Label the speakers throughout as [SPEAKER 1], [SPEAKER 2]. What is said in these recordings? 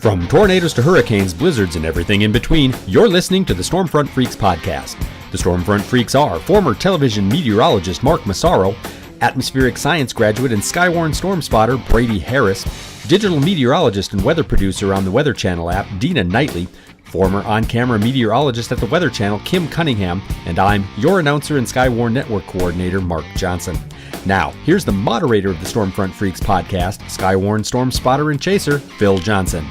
[SPEAKER 1] From tornadoes to hurricanes, blizzards, and everything in between, you're listening to the Stormfront Freaks podcast. The Stormfront Freaks are former television meteorologist Mark Massaro, atmospheric science graduate and skywarn storm spotter Brady Harris, digital meteorologist and weather producer on the Weather Channel app Dina Knightley, former on-camera meteorologist at the Weather Channel Kim Cunningham, and I'm your announcer and Skywarn Network coordinator Mark Johnson. Now, here's the moderator of the Stormfront Freaks podcast, Skywarn storm spotter and chaser Phil Johnson.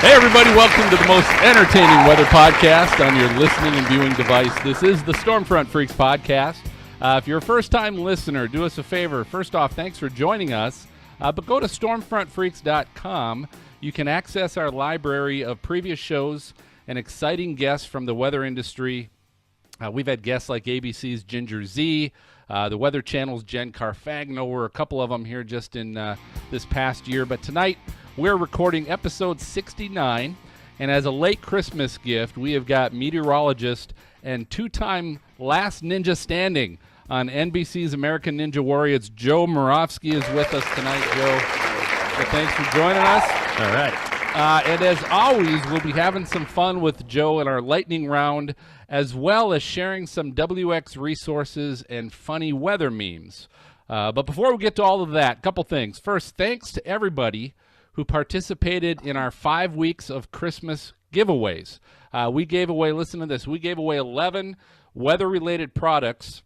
[SPEAKER 2] Hey everybody, welcome to the most entertaining weather podcast on your listening and viewing device. This is the Stormfront Freaks podcast. If you're a first-time listener, do us a favor. First off, thanks for joining us. But go to stormfrontfreaks.com. You can access our library of previous shows and exciting guests from the weather industry. We've had guests like ABC's Ginger Z, the Weather Channel's Jen Carfagno. We're a couple of them here just in this past year. But tonight, we're recording episode 69, and as a late Christmas gift, we have got meteorologist and two-time last ninja standing on NBC's American Ninja Warrior. It's Joe Moravsky is with us tonight, Joe. So thanks for joining us.
[SPEAKER 1] All right.
[SPEAKER 2] And as always, we'll be having some fun with Joe in our lightning round, as well as sharing some WX resources and funny weather memes. But before we get to all of that, a couple things. First, thanks to everybody who participated in our 5 weeks of Christmas giveaways. We gave away, listen to this, we gave away 11 weather-related products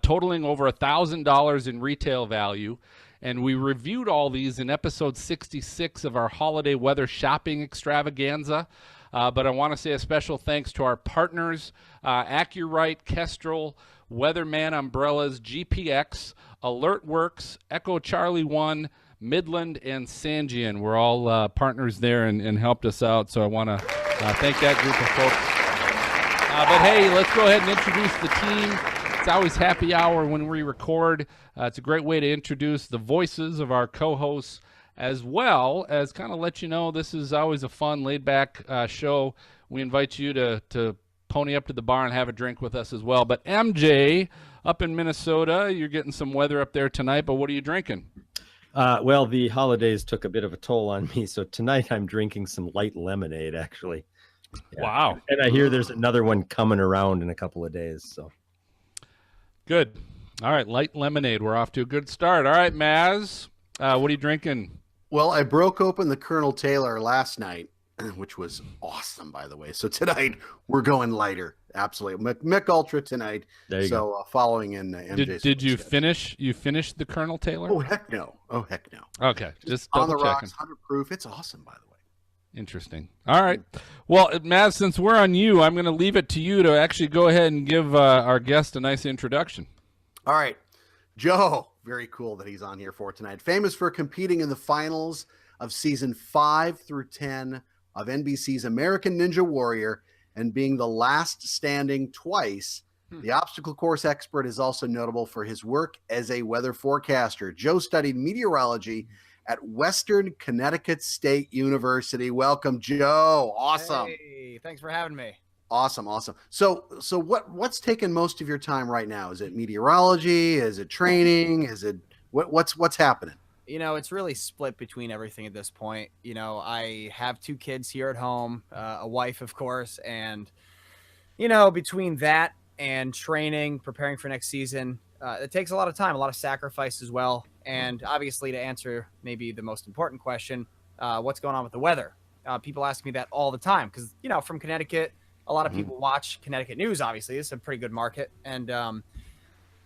[SPEAKER 2] totaling over $1,000 in retail value, and we reviewed all these in episode 66 of our holiday weather shopping extravaganza. But I want to say a special thanks to our partners, AccuRite, Kestrel, Weatherman Umbrellas, GPX, AlertWorks, Echo Charlie 1, Midland, and Sanjian. We're all partners there and helped us out, so I want to thank that group of folks. But hey, let's go ahead and introduce the team. It's always happy hour when we record. It's a great way to introduce the voices of our co-hosts, as well as kind of let you know this is always a fun, laid-back show. We invite you to pony up to the bar and have a drink with us as well. But MJ, up in Minnesota, you're getting some weather up there tonight, but what are you drinking?
[SPEAKER 1] Well, the holidays took a bit of a toll on me, so tonight I'm drinking some light lemonade, actually. Yeah.
[SPEAKER 2] Wow.
[SPEAKER 1] And I hear there's another one coming around in a couple of days. So
[SPEAKER 2] good. All right, light lemonade. We're off to a good start. All right, Maz, what are you drinking?
[SPEAKER 3] Well, I broke open the Colonel Taylor last night, which was awesome, by the way. So tonight we're going lighter. Absolutely. Mick Ultra tonight.
[SPEAKER 1] There you go.
[SPEAKER 3] Following in MJ's.
[SPEAKER 2] Did you finish? You finished the Colonel Taylor?
[SPEAKER 3] Oh, heck no.
[SPEAKER 2] Okay. Just
[SPEAKER 3] on the
[SPEAKER 2] double checking.
[SPEAKER 3] rocks, 100 proof. It's awesome, by the way.
[SPEAKER 2] Interesting. All right. Well, Maz, since we're on you, I'm going to leave it to you to actually go ahead and give our guest a nice introduction.
[SPEAKER 3] All right. Joe, very cool that he's on here for tonight. Famous for competing in the finals of season 5 through 10 of NBC's American Ninja Warrior and being the last standing twice. The obstacle course expert is also notable for his work as a weather forecaster. Joe studied meteorology at Western Connecticut State University. Welcome, Joe. Awesome.
[SPEAKER 4] Hey, thanks for having me.
[SPEAKER 3] Awesome. So what's taking most of your time right now? Is it meteorology? Is it training? Is it what's happening?
[SPEAKER 4] You know, it's really split between everything at this point. You know, I have 2 kids here at home, a wife, of course, and, you know, between that and training, preparing for next season, it takes a lot of time, a lot of sacrifice as well. And obviously, to answer maybe the most important question, what's going on with the weather? People ask me that all the time because, you know, from Connecticut, a lot of people watch Connecticut news, obviously. It's a pretty good market. And,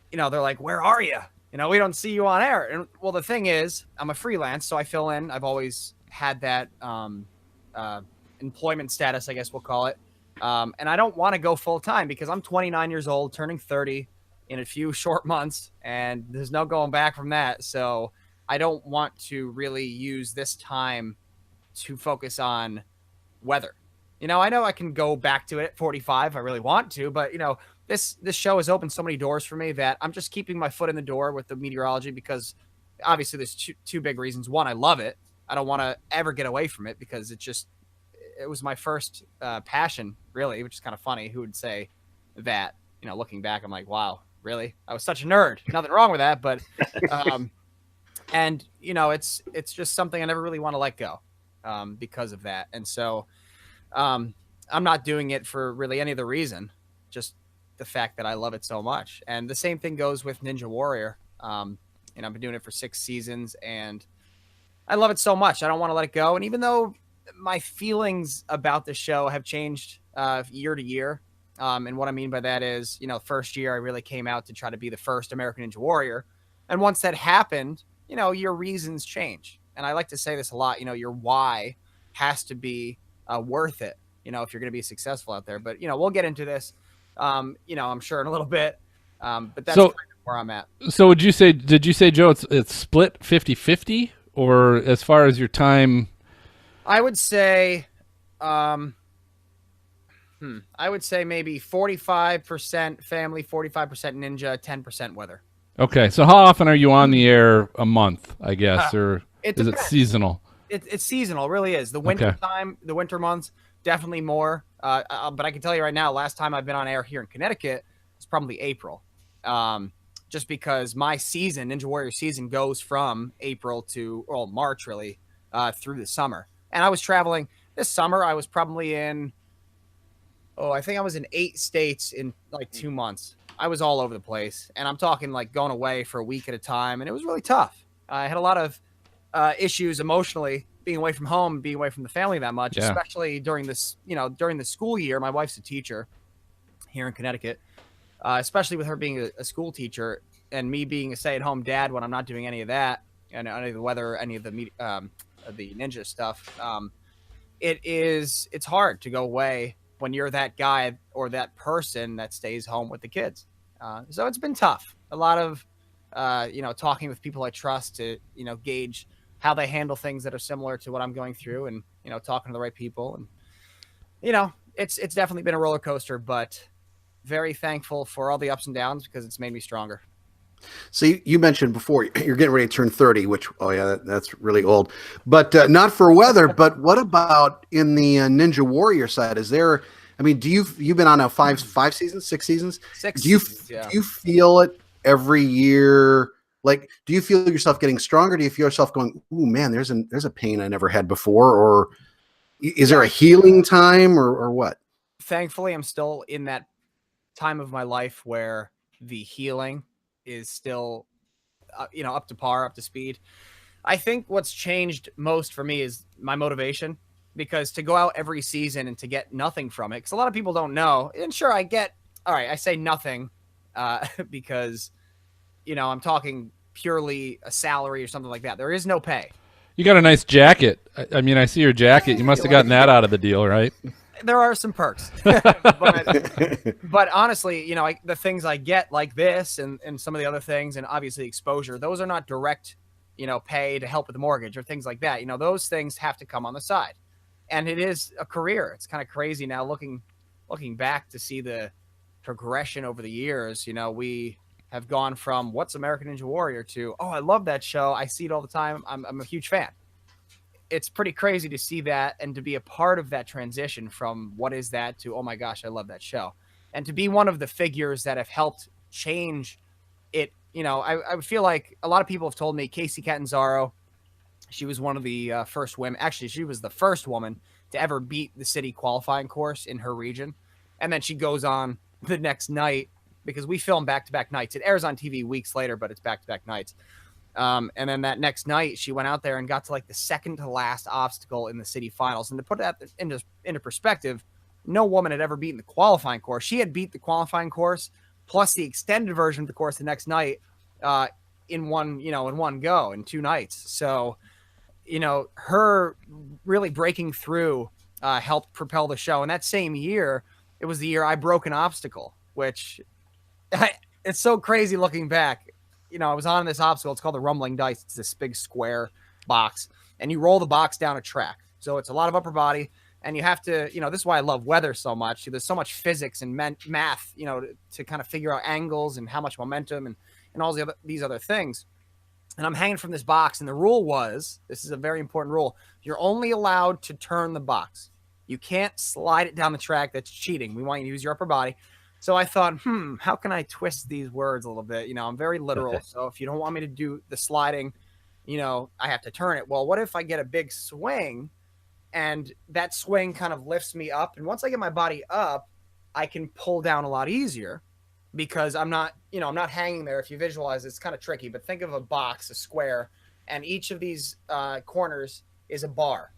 [SPEAKER 4] you know, they're like, where are you? You know, we don't see you on air. And well, the thing is, I'm a freelance, so I fill in. I've always had that employment status, I guess we'll call it. And I don't want to go full time because I'm 29 years old, turning 30 in a few short months, and there's no going back from that. So I don't want to really use this time to focus on weather. You know, I know I can go back to it at 45 if I really want to, but, you know, this show has opened so many doors for me that I'm just keeping my foot in the door with the meteorology because obviously there's two big reasons. One, I love it. I don't want to ever get away from it because it was my first passion, really, which is kind of funny. Who would say that? You know, looking back, I'm like, wow, really. I was such a nerd. Nothing wrong with that, but and it's just something I never really want to let go because of that. And so I'm not doing it for really any other reason, just the fact that I love it so much. And the same thing goes with Ninja Warrior. I've been doing it for 6 seasons, and I love it so much. I don't want to let it go. And even though my feelings about the show have changed year to year, and what I mean by that is, first year I really came out to try to be the first American Ninja Warrior. And once that happened, your reasons change. And I like to say this a lot, your why has to be worth it, if you're going to be successful out there. But, we'll get into this, I'm sure in a little bit. But that's kind of where I'm at.
[SPEAKER 2] So did you say, Joe, it's split 50-50, or as far as your time?
[SPEAKER 4] I would say, maybe 45% family, 45% ninja, 10% weather.
[SPEAKER 2] Okay. So how often are you on the air? A month, I guess, or is it seasonal?
[SPEAKER 4] It's seasonal. It really is. The winter time, the winter months, definitely more. But I can tell you right now, last time I've been on air here in Connecticut, it's probably April. Just because my season, Ninja Warrior season, goes from April to March, really, through the summer. And I was traveling this summer. I was probably in, I think I was in 8 states in like 2 months. I was all over the place, and I'm talking like going away for a week at a time, and it was really tough. I had a lot of issues emotionally, being away from home, being away from the family that much, especially during this, during the school year. My wife's a teacher here in Connecticut. Especially with her being a school teacher and me being a stay-at-home dad when I'm not doing any of that, and any of the weather, any of the ninja stuff. It's hard to go away when you're that guy or that person that stays home with the kids. So it's been tough. A lot of, talking with people I trust to, gauge how they handle things that are similar to what I'm going through, and, talking to the right people. And, it's definitely been a roller coaster, but very thankful for all the ups and downs because it's made me stronger.
[SPEAKER 3] So you mentioned before you're getting ready to turn 30, which, that's really old, but not for weather. But what about in the Ninja Warrior side? Is there, you've been on now 5 seasons, 6 seasons?
[SPEAKER 4] 6
[SPEAKER 3] do you
[SPEAKER 4] seasons, yeah.
[SPEAKER 3] Do you feel it every year? Like, do you feel yourself getting stronger? Do you feel yourself going, ooh, man, there's a pain I never had before? Or is there a healing time or what?
[SPEAKER 4] Thankfully, I'm still in that time of my life where the healing is still up to par, up to speed. I think what's changed most for me is my motivation, because to go out every season and to get nothing from it, because a lot of people don't know, and sure, I say nothing because I'm talking purely a salary or something like that. There is no pay.
[SPEAKER 2] You got a nice jacket. I see your jacket. You must have gotten that out of the deal, right?
[SPEAKER 4] There are some perks, but honestly, the things I get like this and some of the other things, and obviously exposure, those are not direct, pay to help with the mortgage or things like that. Those things have to come on the side, and it is a career. It's kind of crazy now looking back to see the progression over the years. We have gone from what's American Ninja Warrior to, I love that show. I see it all the time. I'm a huge fan. It's pretty crazy to see that and to be a part of that transition from what is that to, oh my gosh, I love that show. And to be one of the figures that have helped change it. I feel like a lot of people have told me Casey Catanzaro, she was one of the first women. Actually, she was the first woman to ever beat the city qualifying course in her region. And then she goes on the next night, because we film back-to-back nights. It airs on TV weeks later, but it's back-to-back nights. And then that next night, she went out there and got to like the second to last obstacle in the city finals. And to put that into perspective, no woman had ever beaten the qualifying course. She had beat the qualifying course plus the extended version of the course the next night in one go, in 2 nights. So, her really breaking through helped propel the show. And that same year, it was the year I broke an obstacle, which it's so crazy looking back. I was on this obstacle. It's called the Rumbling Dice. It's this big square box, and you roll the box down a track. So it's a lot of upper body, and you have to, this is why I love weather so much. There's so much physics and math, to kind of figure out angles and how much momentum and all these other things. And I'm hanging from this box, and the rule was, this is a very important rule, you're only allowed to turn the box. You can't slide it down the track. That's cheating. We want you to use your upper body. So I thought, how can I twist these words a little bit? I'm very literal. So if you don't want me to do the sliding, I have to turn it. Well, what if I get a big swing and that swing kind of lifts me up? And once I get my body up, I can pull down a lot easier because I'm not hanging there. If you visualize, it's kind of tricky, but think of a box, a square, and each of these corners is a bar.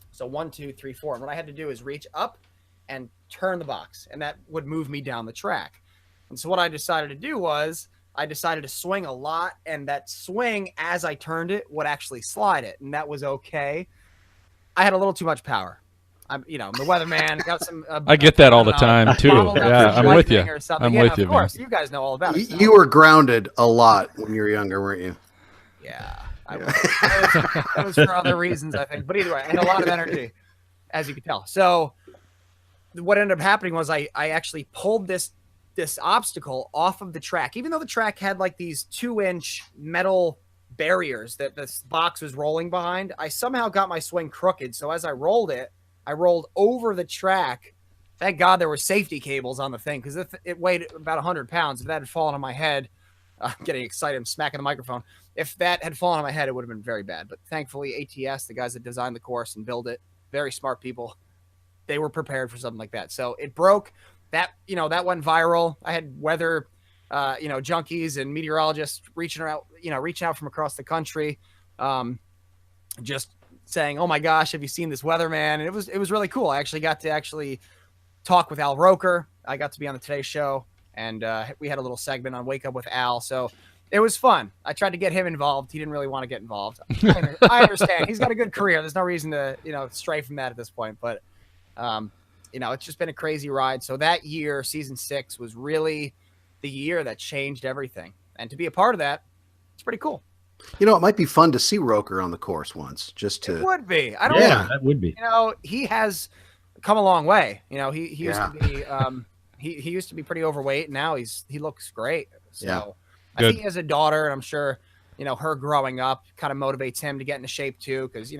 [SPEAKER 4] So 1, 2, 3, 4. And what I had to do is reach up and turn the box, and that would move me down the track. And so what I decided to do was I decided to swing a lot, and that swing, as I turned it, would actually slide it, and that was okay. I had a little too much power. I'm the weatherman. Got some.
[SPEAKER 2] I get that all the time too. Yeah, I'm with you. I'm with you.
[SPEAKER 4] Of course, you guys know all about it.
[SPEAKER 3] You were grounded a lot when you were younger, weren't you?
[SPEAKER 4] Yeah, I was. That was for other reasons, I think. But either way, I had a lot of energy, as you can tell. So what ended up happening was I actually pulled this obstacle off of the track, even though the track had like these 2-inch metal barriers that this box was rolling behind. I somehow got my swing crooked. So as I rolled it, I rolled over the track. Thank God there were safety cables on the thing because it weighed about 100 pounds. If that had fallen on my head, I'm getting excited. I'm smacking the microphone. If that had fallen on my head, it would have been very bad. But thankfully, ATS, the guys that designed the course and built it, very smart people, they were prepared for something like that. So it broke. That went viral. I had weather, junkies and meteorologists reaching out from across the country, just saying, "Oh my gosh, have you seen this weatherman?" And it was really cool. I actually got to talk with Al Roker. I got to be on the Today Show, and we had a little segment on Wake Up with Al. So it was fun. I tried to get him involved. He didn't really want to get involved. I understand. He's got a good career. There's no reason to stray from that at this point. But it's just been a crazy ride. So that year, season 6, was really the year that changed everything. And to be a part of that, it's pretty cool.
[SPEAKER 3] It might be fun to see Roker on the course once, just to.
[SPEAKER 4] It would be. I don't know.
[SPEAKER 1] Yeah, that would be.
[SPEAKER 4] He has come a long way. He used to be he used to be pretty overweight. Now he looks great. So I think he has a daughter, and I'm sure her growing up kind of motivates him to get into shape too, because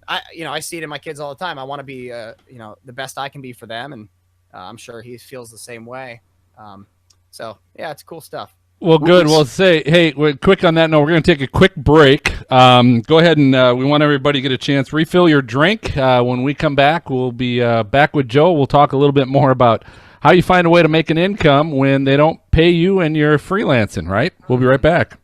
[SPEAKER 4] I see it in my kids all the time. I want to be the best I can be for them, and I'm sure he feels the same way. So yeah, it's cool stuff.
[SPEAKER 2] Well, good. Well, we're quick on that note. We're going to take a quick break. Go ahead and we want everybody to get a chance. Refill your drink. When we come back, we'll be back with Joe. We'll talk a little bit more about how you find a way to make an income when they don't pay you and you're freelancing, right? We'll be right back.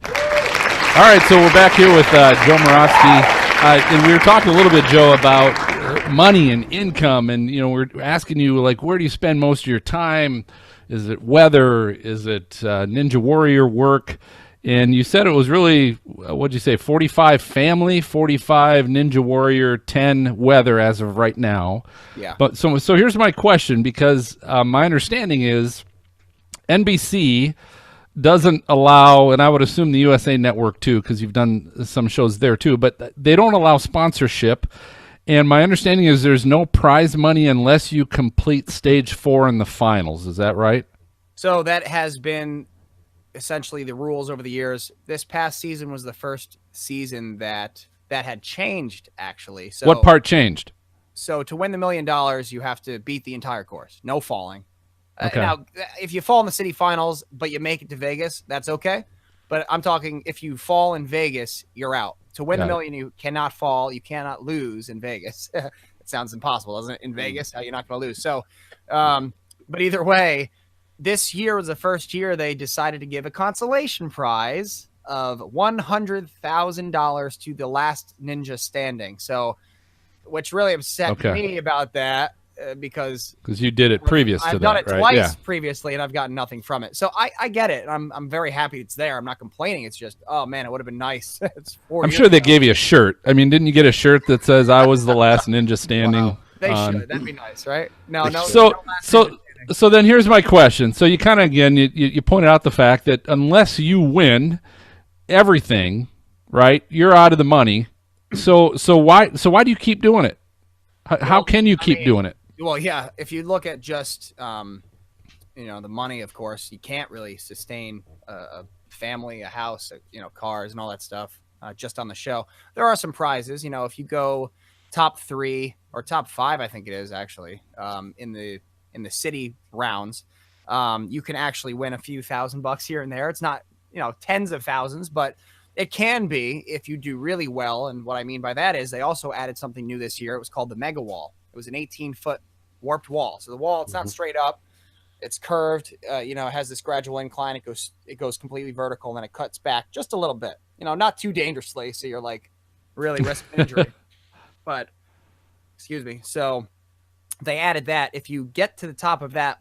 [SPEAKER 2] All right, so we're back here with Joe Moravsky. And we were talking a little bit, Joe, about money and income. And, we're asking you, where do you spend most of your time? Is it weather? Is it Ninja Warrior work? And you said it was really, what'd you say, 45 family, 45 Ninja Warrior, 10 weather as of right now.
[SPEAKER 4] Yeah.
[SPEAKER 2] But so here's my question, because my understanding is NBC doesn't allow, and I would assume the USA Network too, because you've done some shows there too, but they don't allow sponsorship. And my understanding is there's no prize money unless you complete stage 4 in the finals. Is that right?
[SPEAKER 4] So that has been essentially the rules over the years. This past season was the first season that had changed, actually. So
[SPEAKER 2] what part changed?
[SPEAKER 4] So to win the $1 million, you have to beat the entire course. No falling.
[SPEAKER 2] Okay.
[SPEAKER 4] Now, if you fall in the city finals, but you make it to Vegas, that's okay. But I'm talking if you fall in Vegas, you're out. To win the $1 million, you cannot fall. You cannot lose in Vegas. It sounds impossible, doesn't it? In Vegas, how you're not going to lose. So, but either way, this year was the first year they decided to give a consolation prize of $100,000 to the last ninja standing. So, which really upset me about that. Because
[SPEAKER 2] you did it previous to that,
[SPEAKER 4] I've done it
[SPEAKER 2] right?
[SPEAKER 4] twice previously, and I've gotten nothing from it. So I get it. I'm very happy it's there. I'm not complaining. It's just, oh man, it would have been nice. It's 4
[SPEAKER 2] I'm
[SPEAKER 4] years
[SPEAKER 2] sure they
[SPEAKER 4] ago.
[SPEAKER 2] gave you a shirt. I mean, didn't you get a shirt that says "I was the last ninja standing"?
[SPEAKER 4] Wow. They should. That'd be nice, right? No.
[SPEAKER 2] So then here's my question. So you kind of you pointed out the fact that unless you win everything, right, you're out of the money. So why do you keep doing it? How can you keep doing it?
[SPEAKER 4] Well, yeah, if you look at just, the money, of course, you can't really sustain a family, a house, cars and all that stuff just on the show. There are some prizes, if you go top 3 or top 5, I think it is actually, in the in the city rounds, you can actually win a few $1,000 here and there. It's not, tens of thousands, but it can be if you do really well. And what I mean by that is they also added something new this year. It was called the Mega Wall. It was an 18-foot warped wall. So the wall, it's not straight up. It's curved. It has this gradual incline. It goes completely vertical, and then it cuts back just a little bit. Not too dangerously, so you're like really risking injury. But excuse me. So they added that if you get to the top of that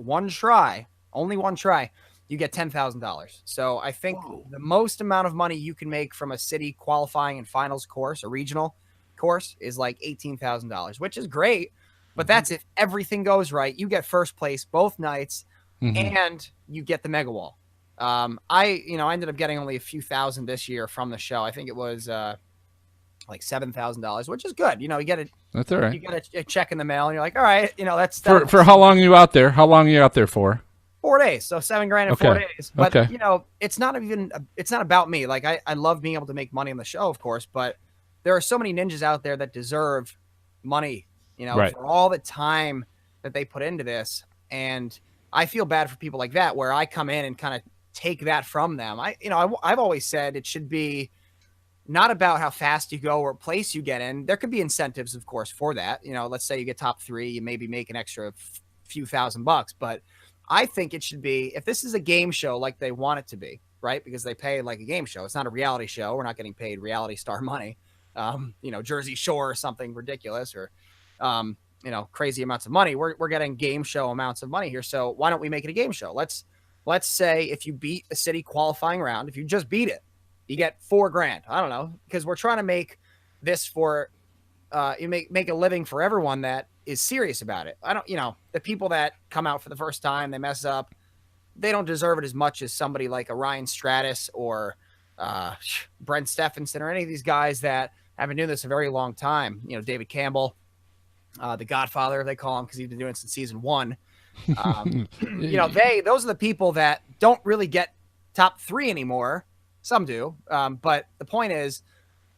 [SPEAKER 4] only one try, you get $10,000. So I think the most amount of money you can make from a city qualifying and finals course, a regional course, is like $18,000, which is great. But that's if everything goes right. You get first place both nights, and you get the Mega Wall. I ended up getting only a few thousand this year from the show. I think it was like $7,000, which is good. You get it.
[SPEAKER 2] That's all right.
[SPEAKER 4] You get a check in the mail, and you're like, all right, that's
[SPEAKER 2] for how long are you out there? How long are you out there for?
[SPEAKER 4] 4 days. So $7,000 in 4 days. But it's not about me. Like I love being able to make money on the show, of course, but there are so many ninjas out there that deserve money, for all the time that they put into this. And I feel bad for people like that, where I come in and kind of take that from them. I've always said it should be not about how fast you go or what place you get in. There could be incentives, of course, for that. Let's say you get top 3, you maybe make an extra few $1,000, but I think it should be, if this is a game show like they want it to be, right? Because they pay like a game show. It's not a reality show. We're not getting paid reality star money, Jersey Shore or something ridiculous, or, crazy amounts of money. We're getting game show amounts of money here. So why don't we make it a game show? Let's say if you beat a city qualifying round, if you just beat it, you get $4,000. I don't know, because we're trying to make this for, you make a living for everyone that is serious about it. The people that come out for the first time, they mess up, they don't deserve it as much as somebody like a Ryan Stratus or Brent Stephenson or any of these guys that have been doing this a very long time. David Campbell, the Godfather, they call him, because he's been doing it since season 1. Those are the people that don't really get top 3 anymore. Some do. But the point is,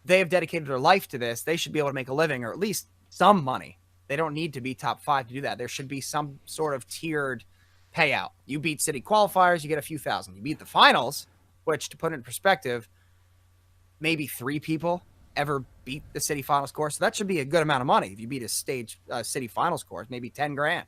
[SPEAKER 4] they have dedicated their life to this. They should be able to make a living, or at least some money. They don't need to be top 5 to do that. There should be some sort of tiered payout. You beat city qualifiers, you get a few thousand. You beat the finals, which, to put it in perspective, maybe 3 people ever beat the city finals course. So that should be a good amount of money. If you beat a city finals course, maybe $10,000.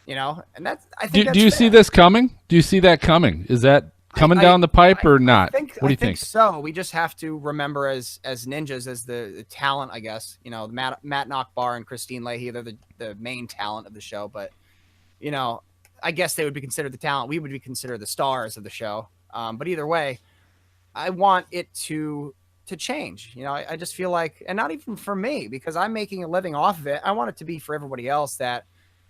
[SPEAKER 4] And that's, I think.
[SPEAKER 2] Do you see this coming? Do you see that coming? Is that coming down the pipe or not? What do you think?
[SPEAKER 4] So we just have to remember as ninjas, as the talent, I guess, Matt Nockbar and Christine Leahy, they're the main talent of the show, but I guess they would be considered the talent. We would be considered the stars of the show. But either way, I want it to change. I just feel like, and not even for me, because I'm making a living off of it. I want it to be for everybody else that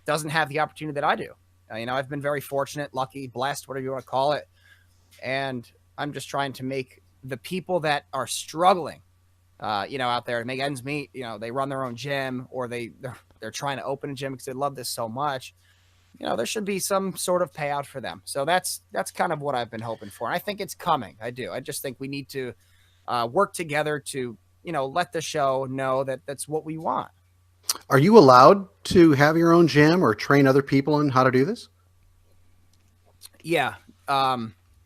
[SPEAKER 4] doesn't have the opportunity that I do. I've been very fortunate, lucky, blessed, whatever you want to call it. And I'm just trying to make the people that are struggling, out there to make ends meet, they run their own gym, or they're trying to open a gym because they love this so much. There should be some sort of payout for them. So that's kind of what I've been hoping for. And I think it's coming. I do. I just think we need to work together to, let the show know that that's what we want.
[SPEAKER 3] Are you allowed to have your own gym or train other people on how to do this?
[SPEAKER 4] Yeah.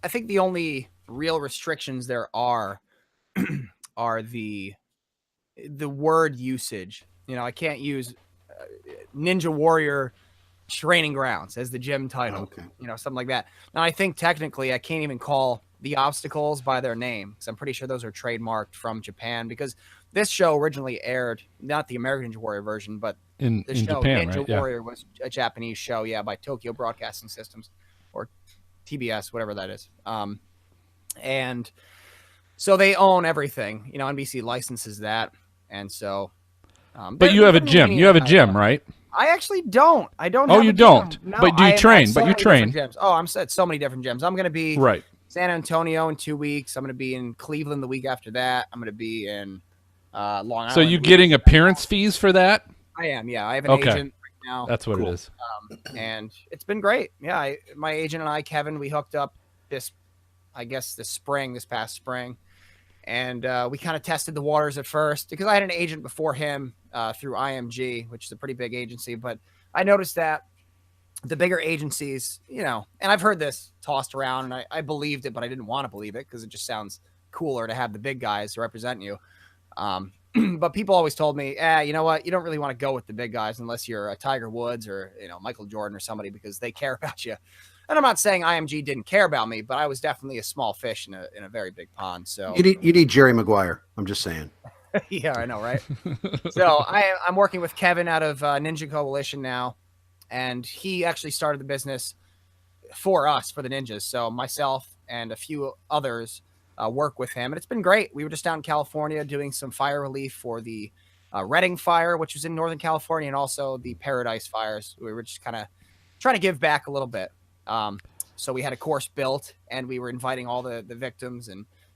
[SPEAKER 4] I think the only real restrictions there are the word usage. I can't use Ninja Warrior Training Grounds as the gym title,
[SPEAKER 3] okay.
[SPEAKER 4] Something like that. Now, I think technically I can't even call the obstacles by their name, because I'm pretty sure those are trademarked from Japan, because this show originally aired, not the American Ninja Warrior version, but
[SPEAKER 2] in
[SPEAKER 4] show
[SPEAKER 2] Japan,
[SPEAKER 4] Ninja
[SPEAKER 2] right? Yeah.
[SPEAKER 4] Warrior was a Japanese show, by Tokyo Broadcasting Systems, or TBS, whatever that is. And so they own everything. NBC licenses that. And so
[SPEAKER 2] but you have a gym. You have a gym, right?
[SPEAKER 4] I actually don't. I don't.
[SPEAKER 2] Oh,
[SPEAKER 4] have
[SPEAKER 2] you
[SPEAKER 4] a
[SPEAKER 2] don't.
[SPEAKER 4] Gym. No,
[SPEAKER 2] but do you train? But you train.
[SPEAKER 4] Gyms. Oh, I'm at so many different gyms. I'm going to be
[SPEAKER 2] right.
[SPEAKER 4] San Antonio in 2 weeks. I'm going to be in Cleveland the week after that. I'm going to be in Long Island.
[SPEAKER 2] So you getting appearance fees for that?
[SPEAKER 4] I am. Yeah, I have an agent right now.
[SPEAKER 2] That's what it is.
[SPEAKER 4] And it's been great. Yeah, my agent and I, Kevin, we hooked up this past spring. And we kind of tested the waters at first, because I had an agent before him through IMG, which is a pretty big agency. But I noticed that the bigger agencies, and I've heard this tossed around, and I believed it, but I didn't want to believe it because it just sounds cooler to have the big guys to represent you. But people always told me, you know what? You don't really want to go with the big guys unless you're a Tiger Woods or, Michael Jordan or somebody, because they care about you. And I'm not saying IMG didn't care about me, but I was definitely a small fish in a very big pond. So
[SPEAKER 3] you need Jerry Maguire. I'm just saying.
[SPEAKER 4] Yeah, I know, right? So I'm working with Kevin out of Ninja Coalition now, and he actually started the business for us, for the Ninjas. So myself and a few others work with him, and it's been great. We were just down in California doing some fire relief for the Redding fire, which was in Northern California, and also the Paradise fires. We were just kind of trying to give back a little bit. So we had a course built, and we were inviting all the victims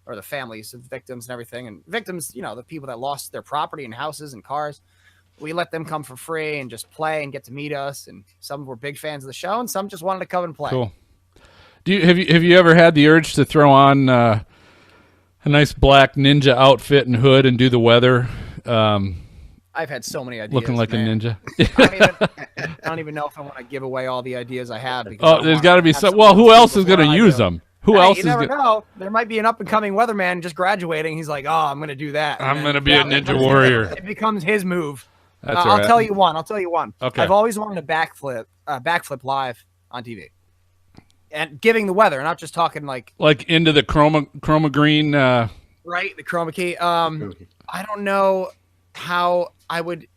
[SPEAKER 4] or the families of victims and everything. And victims, the people that lost their property and houses and cars, we let them come for free and just play and get to meet us. And some were big fans of the show, and some just wanted to come and play.
[SPEAKER 2] Cool. Have you ever had the urge to throw on a nice black ninja outfit and hood and do the weather?
[SPEAKER 4] I've had so many ideas.
[SPEAKER 2] Looking like
[SPEAKER 4] man.
[SPEAKER 2] a ninja.
[SPEAKER 4] I don't even know if I want to give away all the ideas I have.
[SPEAKER 2] Oh, there's got to be some. Well, who else is going to use them? Who else is going to?
[SPEAKER 4] You never know. There might be an up-and-coming weatherman just graduating. He's like, oh, I'm going to do that.
[SPEAKER 2] I'm going to be a ninja warrior.
[SPEAKER 4] It becomes his move.
[SPEAKER 2] That's all right.
[SPEAKER 4] I'll tell you one.
[SPEAKER 2] Okay.
[SPEAKER 4] I've always wanted a backflip live on TV. And giving the weather, not just talking like
[SPEAKER 2] into the chroma green.
[SPEAKER 4] Right, the chroma key. I don't know how I would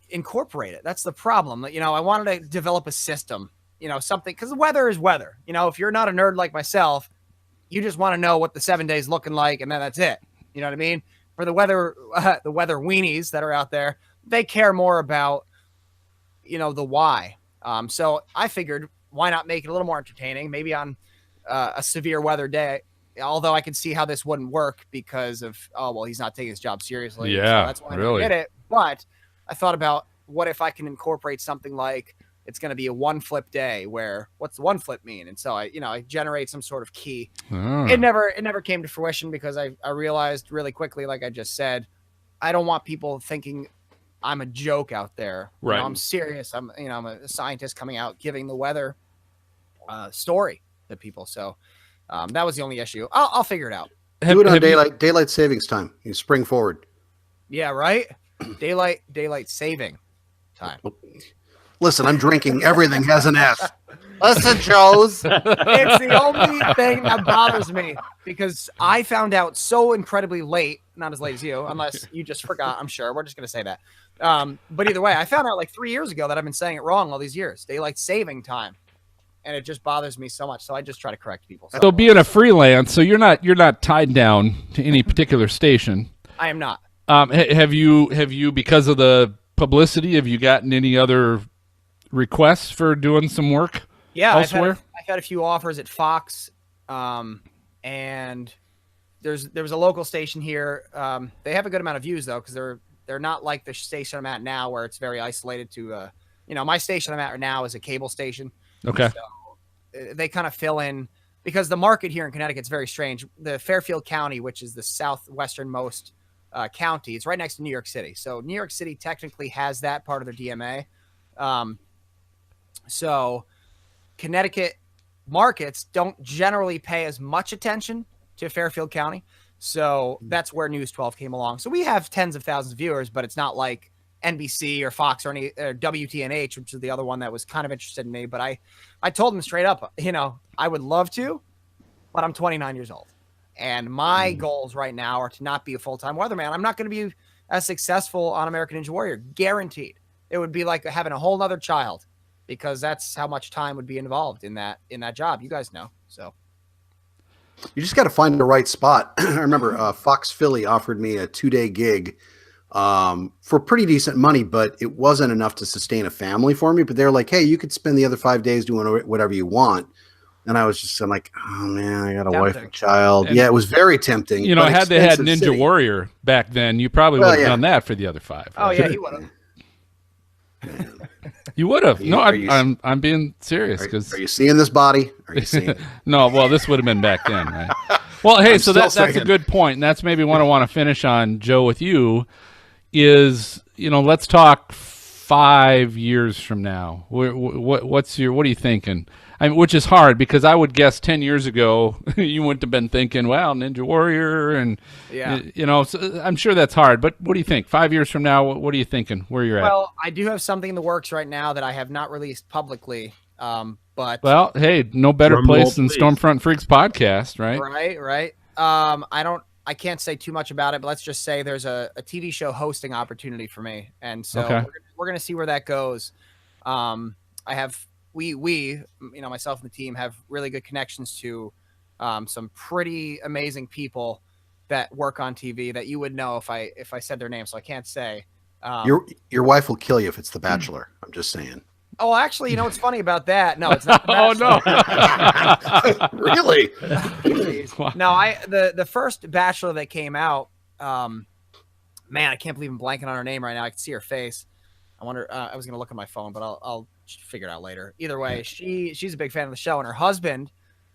[SPEAKER 4] incorporate it. That's the problem. I wanted to develop a system, something, because the weather is weather. If you're not a nerd like myself, you just want to know what the 7 days looking like, and then that's it. You know what I mean? For the weather weenies that are out there, they care more about, the why. So I figured, why not make it a little more entertaining? Maybe on a severe weather day. Although I can see how this wouldn't work because of, he's not taking his job seriously.
[SPEAKER 2] Yeah,
[SPEAKER 4] so that's why
[SPEAKER 2] really.
[SPEAKER 4] I did it. But I thought about, what if I can incorporate something like it's going to be a one flip day, where what's the one flip mean? And so I generate some sort of key.
[SPEAKER 2] Oh.
[SPEAKER 4] It never came to fruition because I realized really quickly, like I just said, I don't want people thinking I'm a joke out there.
[SPEAKER 2] Right.
[SPEAKER 4] I'm serious. I'm a scientist coming out giving the weather story to people. So that was the only issue. I'll figure it out.
[SPEAKER 3] Do it on daylight savings time. You spring forward.
[SPEAKER 4] Yeah, right. Daylight saving time.
[SPEAKER 3] Listen, I'm drinking. Everything has an S. Listen, Joe's.
[SPEAKER 4] It's the only thing that bothers me because I found out so incredibly late. Not as late as you, unless you just forgot. I'm sure we're just gonna say that. But either way, I found out like 3 years ago that I've been saying it wrong all these years. Daylight saving time. And it just bothers me so much. So I just try to correct people.
[SPEAKER 2] So being a freelance, so you're not tied down to any particular station.
[SPEAKER 4] I am not.
[SPEAKER 2] Have you because of the publicity, have you gotten any other requests for doing some work?
[SPEAKER 4] Yeah,
[SPEAKER 2] elsewhere?
[SPEAKER 4] I've had a few offers at Fox, and there was a local station here. They have a good amount of views though, because they're not like the station I'm at now, where it's very isolated to. My station I'm at right now is a cable station.
[SPEAKER 2] Okay.
[SPEAKER 4] So they kind of fill in because the market here in Connecticut is very strange. The Fairfield County, which is the southwesternmost county, it's right next to New York City. So New York City technically has that part of their DMA. So Connecticut markets don't generally pay as much attention to Fairfield County. So that's where News 12 came along. So we have tens of thousands of viewers, but it's not like NBC or Fox or WTNH, which is the other one that was kind of interested in me. But I told them straight up, I would love to, but I'm 29 years old. And my goals right now are to not be a full-time weatherman. I'm not going to be as successful on American Ninja Warrior, guaranteed. It would be like having a whole nother child, because that's how much time would be involved in that job. You guys know. So
[SPEAKER 3] you just got to find the right spot. I remember Fox Philly offered me a 2-day gig for pretty decent money, but it wasn't enough to sustain a family for me. But they're like, hey, you could spend the other 5 days doing whatever you want. And I'm like, oh man, I got a wife and child. And it was very tempting.
[SPEAKER 2] Had they had Ninja City. Warrior back then, you probably would have done that for the other 5. Right?
[SPEAKER 4] Oh yeah, he would have.
[SPEAKER 2] You would have. No, I'm being serious.
[SPEAKER 3] Are you seeing this body? Are you seeing it?
[SPEAKER 2] No, well, this would have been back then, right? Well, hey, so that's a good point, and that's maybe what I want to finish on, Joe, with you, is, let's talk 5 years from now? What are you thinking? I mean, which is hard because I would guess 10 years ago you wouldn't have been thinking, well, Ninja Warrior, and so I'm sure that's hard. But what do you think? 5 years from now, what are you thinking? Where you're at?
[SPEAKER 4] Well, I do have something in the works right now that I have not released publicly. But
[SPEAKER 2] hey, no better place than Stormfront Freaks podcast, right?
[SPEAKER 4] Right. I can't say too much about it, but let's just say there's a TV show hosting opportunity for me, and so we're gonna see where that goes. We myself and the team have really good connections to some pretty amazing people that work on TV that you would know if I said their name, so I can't say.
[SPEAKER 3] Your wife will kill you if it's The Bachelor. I'm just saying.
[SPEAKER 4] Oh, actually, you know what's funny about that? No, it's not. Oh
[SPEAKER 3] no! Really?
[SPEAKER 4] No, the first Bachelor that came out. Man, I can't believe I'm blanking on her name right now. I can see her face. I wonder. I was gonna look at my phone, but I'll figure it out later. Either way, she's a big fan of the show, and her husband,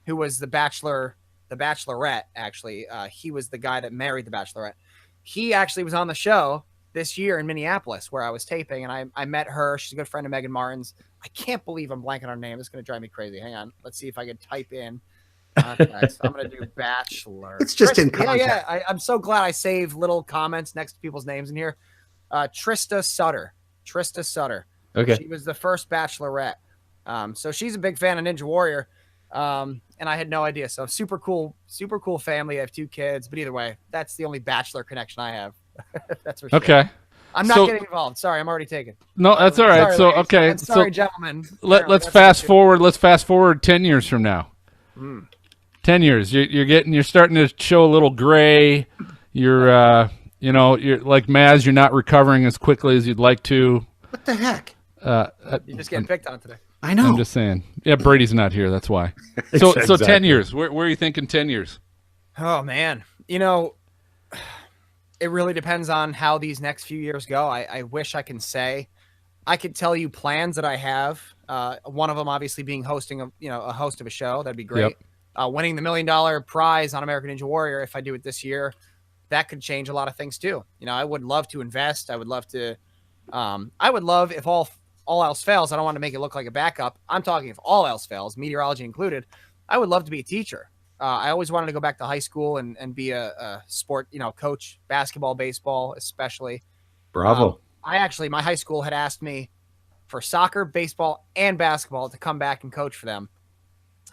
[SPEAKER 4] who was the Bachelorette, actually, he was the guy that married the Bachelorette. He actually was on the show this year in Minneapolis where I was taping, and I met her. She's a good friend of Megan Martin's. I can't believe I'm blanking on her name. It's going to drive me crazy. Hang on. Let's see if I can type in. I'm going to do Bachelor.
[SPEAKER 3] It's just in contact.
[SPEAKER 4] Yeah. I'm so glad I saved little comments next to people's names in here. Trista Sutter.
[SPEAKER 1] Okay.
[SPEAKER 4] She was the first Bachelorette. So she's a big fan of Ninja Warrior. And I had no idea. So super cool family. I have 2 kids, but either way, that's the only Bachelor connection I have. That's for sure.
[SPEAKER 2] Okay.
[SPEAKER 4] I'm not getting involved. Sorry, I'm already taken.
[SPEAKER 2] No, that's all right.
[SPEAKER 4] Sorry,
[SPEAKER 2] okay.
[SPEAKER 4] Sorry, gentlemen.
[SPEAKER 2] Let's fast forward. Let's fast forward 10 years from now. 10 years. You're starting to show a little gray. You're like Maz. You're not recovering as quickly as you'd like to.
[SPEAKER 3] What the heck?
[SPEAKER 4] You're just getting picked on today.
[SPEAKER 3] I know.
[SPEAKER 2] I'm just saying. Yeah, Brady's not here. That's why. So 10 years. Where are you thinking 10 years?
[SPEAKER 4] Oh man, it really depends on how these next few years go. I wish I can say. I could tell you plans that I have. One of them obviously being hosting a host of a show. That'd be great. Yep. Winning the $1 million prize on American Ninja Warrior, if I do it this year, that could change a lot of things too. I would love to invest. I would love to. I would love if all else fails. I don't want to make it look like a backup. I'm talking if all else fails, meteorology included. I would love to be a teacher. I always wanted to go back to high school and be a sport, coach, basketball, baseball, especially.
[SPEAKER 1] Bravo.
[SPEAKER 4] My high school had asked me for soccer, baseball, and basketball to come back and coach for them.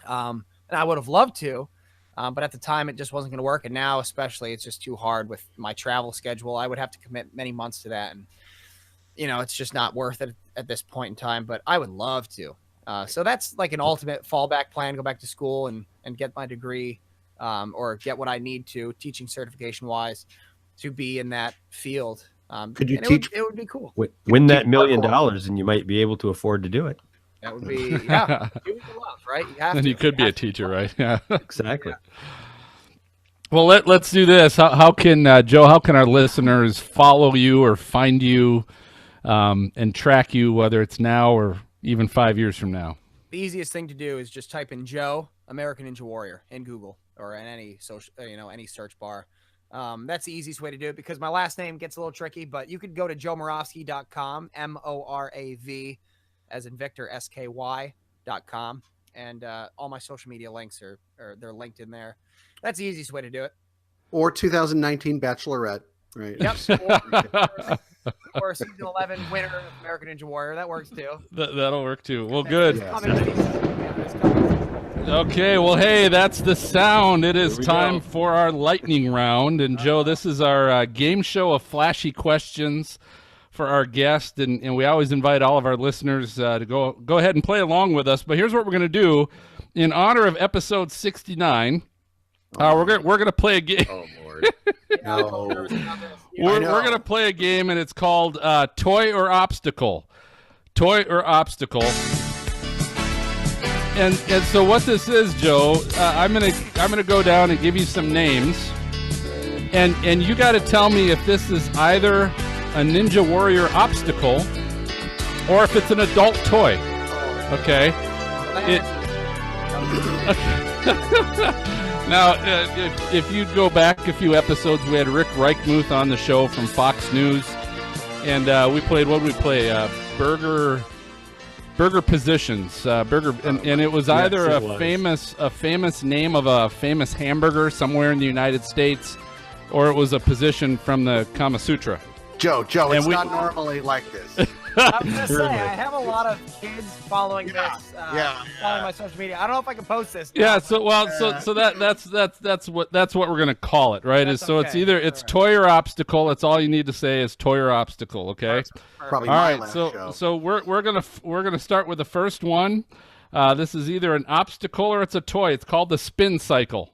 [SPEAKER 4] And I would have loved to, but at the time it just wasn't going to work. And now, especially, it's just too hard with my travel schedule. I would have to commit many months to that. And, it's just not worth it at this point in time, but I would love to. So that's like an ultimate fallback plan, go back to school and get my degree or get what I need to, teaching certification wise, to be in that field.
[SPEAKER 3] Could you teach?
[SPEAKER 4] It would be cool.
[SPEAKER 1] Win that $1 million and you might be able to afford to do it.
[SPEAKER 4] That would be, yeah. Do what you love, right? You have
[SPEAKER 2] and
[SPEAKER 4] to.
[SPEAKER 2] you could be a teacher, right? Yeah.
[SPEAKER 1] Exactly.
[SPEAKER 4] Yeah.
[SPEAKER 2] Well, let's do this. How can, Joe, how can our listeners follow you or find you and track you, whether it's now or even 5 years from now?
[SPEAKER 4] The easiest thing to do is just type in Joe American Ninja Warrior in Google or in any social, any search bar. That's the easiest way to do it because my last name gets a little tricky, but you could go to joemoravsky.com, MORAV as in Victor, SKY.com. And all my social media links are they're linked in there. That's the easiest way to do it.
[SPEAKER 3] Or 2019 Bachelorette, right?
[SPEAKER 4] Yep. Or season 11 winner of American Ninja Warrior. That works too.
[SPEAKER 2] That'll work too. Well, good.
[SPEAKER 3] Yes.
[SPEAKER 2] Okay, well, hey, that's the sound. It is time for our lightning round. And Joe, this is our game show of flashy questions for our guest. And we always invite all of our listeners to go ahead and play along with us. But here's what we're going to do. In honor of episode 69, we're gonna play a game.
[SPEAKER 3] Oh Lord! No.
[SPEAKER 2] We're gonna play a game, and it's called Toy or Obstacle. Toy or Obstacle. And so what this is, Joe, I'm gonna go down and give you some names, and you got to tell me if this is either a Ninja Warrior obstacle or if it's an adult toy. Okay. Now, if you'd go back a few episodes, we had Rick Reichmuth on the show from Fox News, and we played, what did we play? burger positions. And it was either a famous name of a famous hamburger somewhere in the United States, or it was a position from the Kama Sutra.
[SPEAKER 3] Joe, it's not normally like this.
[SPEAKER 4] I was gonna say, I have a lot of kids following this, following my social media. I don't know if I can post this.
[SPEAKER 2] Yeah, so that's what we're gonna call it, right?
[SPEAKER 4] That's
[SPEAKER 2] It's either it's toy or obstacle. That's all you need to say is toy or obstacle, okay?
[SPEAKER 3] Probably
[SPEAKER 2] all
[SPEAKER 3] my
[SPEAKER 2] right,
[SPEAKER 3] last
[SPEAKER 2] so
[SPEAKER 3] show.
[SPEAKER 2] so we're gonna start with the first one. This is either an obstacle or it's a toy. It's called the spin cycle.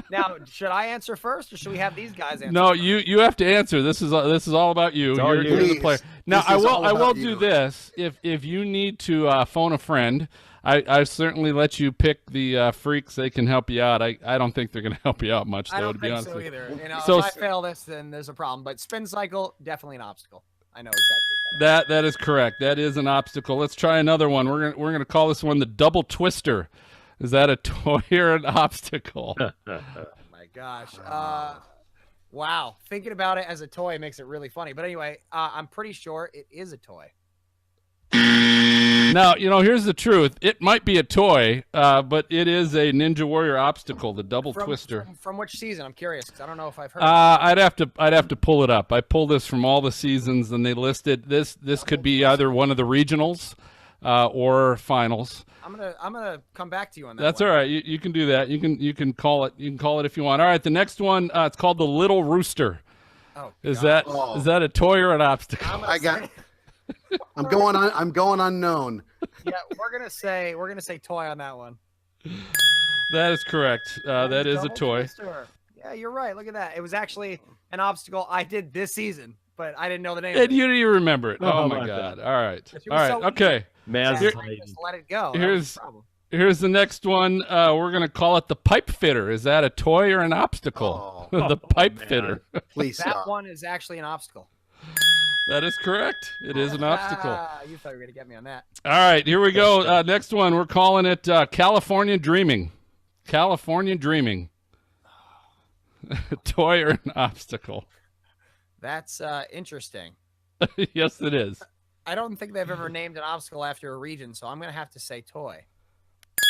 [SPEAKER 4] Now, should I answer first, or should we have these guys answer?
[SPEAKER 2] No,
[SPEAKER 4] first?
[SPEAKER 2] you have to answer. This is all about you. You're the player. Now I will do this. If you need to phone a friend, I certainly let you pick the freaks. They can help you out. I don't think they're going to help you out much, though.
[SPEAKER 4] I don't
[SPEAKER 2] to be
[SPEAKER 4] think
[SPEAKER 2] honest
[SPEAKER 4] so
[SPEAKER 2] with you.
[SPEAKER 4] either. You know,
[SPEAKER 2] So
[SPEAKER 4] if I fail this, then there's a problem. But spin cycle, definitely an obstacle. I know exactly.
[SPEAKER 2] That is correct. That is an obstacle. Let's try another one. We're gonna call this one the double twister. Is that a toy or an obstacle?
[SPEAKER 4] Oh my gosh. Wow. Thinking about it as a toy makes it really funny. But anyway, I'm pretty sure it is a toy.
[SPEAKER 2] Now, here's the truth. It might be a toy, but it is a Ninja Warrior obstacle, the double twister.
[SPEAKER 4] From which season? I'm curious, because I don't know if I've heard.
[SPEAKER 2] I'd have to pull it up. I pulled this from all the seasons, and they listed this. This could be either one of the regionals or finals.
[SPEAKER 4] I'm gonna come back to you on that.
[SPEAKER 2] That's
[SPEAKER 4] one.
[SPEAKER 2] all right. You can do that. You can call it. You can call it if you want. All right. The next one. It's called the Little Rooster.
[SPEAKER 4] Oh,
[SPEAKER 2] Is
[SPEAKER 4] God.
[SPEAKER 2] that a toy or an obstacle?
[SPEAKER 3] I'm going unknown.
[SPEAKER 4] Yeah, we're gonna say toy on that one.
[SPEAKER 2] That is correct. That is a
[SPEAKER 4] Double
[SPEAKER 2] toy.
[SPEAKER 4] twister. Yeah, you're right. Look at that. It was actually an obstacle I did this season, but I didn't know the name.
[SPEAKER 2] And you didn't even remember it.
[SPEAKER 5] Oh,
[SPEAKER 2] Oh my
[SPEAKER 5] my
[SPEAKER 2] God.
[SPEAKER 5] God.
[SPEAKER 2] All right.
[SPEAKER 4] It
[SPEAKER 2] All
[SPEAKER 4] was
[SPEAKER 2] right.
[SPEAKER 4] so
[SPEAKER 2] Okay.
[SPEAKER 5] Maz
[SPEAKER 4] I
[SPEAKER 5] is
[SPEAKER 4] just
[SPEAKER 5] hiding.
[SPEAKER 4] let it go. That was the problem.
[SPEAKER 2] Here's the next one. We're gonna call it the pipe fitter. Is that a toy or an obstacle?
[SPEAKER 3] Oh.
[SPEAKER 2] The pipe
[SPEAKER 5] man.
[SPEAKER 2] fitter.
[SPEAKER 3] Please
[SPEAKER 4] That
[SPEAKER 3] stop.
[SPEAKER 4] one is actually an obstacle.
[SPEAKER 2] That is correct. It is an obstacle.
[SPEAKER 4] You thought you were gonna get me on that.
[SPEAKER 2] All right, here we go. Next one, we're calling it California Dreaming. California Dreaming. Toy or an obstacle?
[SPEAKER 4] That's interesting.
[SPEAKER 2] Yes, it is.
[SPEAKER 4] I don't think they've ever named an obstacle after a region, so I'm gonna have to say toy.